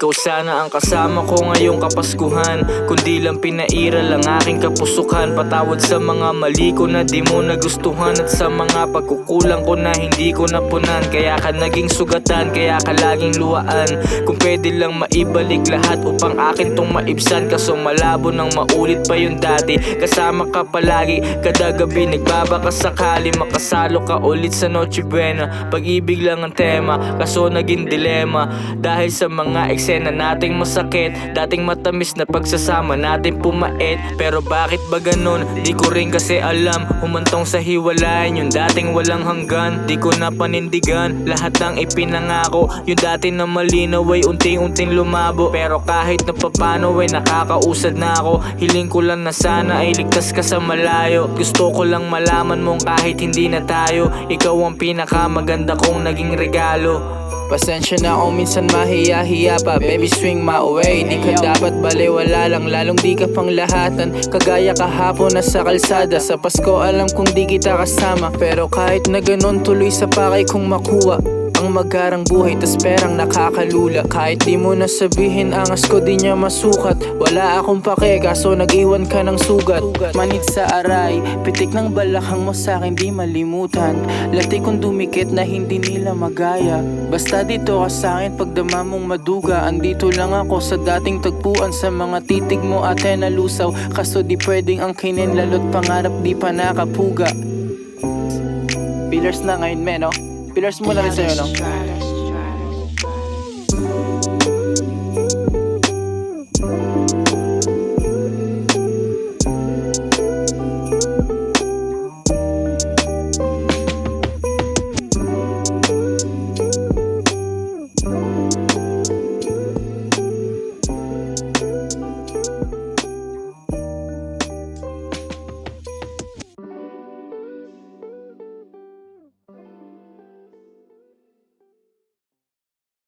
Ikaw sana ang kasama ko ngayong Kapaskuhan, kundi lang pinairal ang aking kapusukan. Patawad sa mga mali ko na di mo nagustuhan, at sa mga pagkukulang ko na hindi ko napunan. Kaya ka naging sugatan, kaya ka laging luhaan. Kung pwede lang maibalik lahat upang akin tong maibsan, kaso malabo nang maulit pa yung dati. Kasama ka palagi, kada gabi nagbabaka sakali makasalo ka ulit sa Noche Buena. Pag-ibig lang ang tema, kaso naging dilema dahil sa mga eksena nating masakit. Dating matamis na pagsasama natin pumait, pero bakit ba ganun? Di ko rin kasi alam. Humantong sa hiwalayan yung dating walang hanggan. Di ko na panindigan lahat ng ipinangako. Yung dati na malinaw ay unting-unting lumabo, pero kahit na papano ay nakakausad na ako. Hiling ko lang na sana ay ligtas ka sa malayo. Gusto ko lang malaman mong kahit hindi na tayo, ikaw ang pinakamaganda kong naging regalo. Pasensya na kung minsan mahiya-hiya pa, baby swing my way. Di ka dapat baliwala lang, lalong di ka pang lahatan. Kagaya kahapon na sa kalsada, sa Pasko alam kong di kita kasama, pero kahit na ganun tuloy sa pakay kong makuha ang magarang buhay, tas perang nakakalula. Kahit di mo nasabihin, angas ko di niya masukat. Wala akong pake, kaso nag-iwan ka ng sugat. Manit sa aray, pitik ng balakang mo sa'kin di malimutan. Lati kong dumikit na hindi nila magaya. Basta dito ka sa'kin pagdama mong maduga. Andito lang ako sa dating tagpuan, sa mga titig mo ate nalusaw. Kaso di pwedeng angkinin, lalo't pangarap di pa nakapuga. Pillars na ngayon men, no? Pillars muna rin sa'yo, no?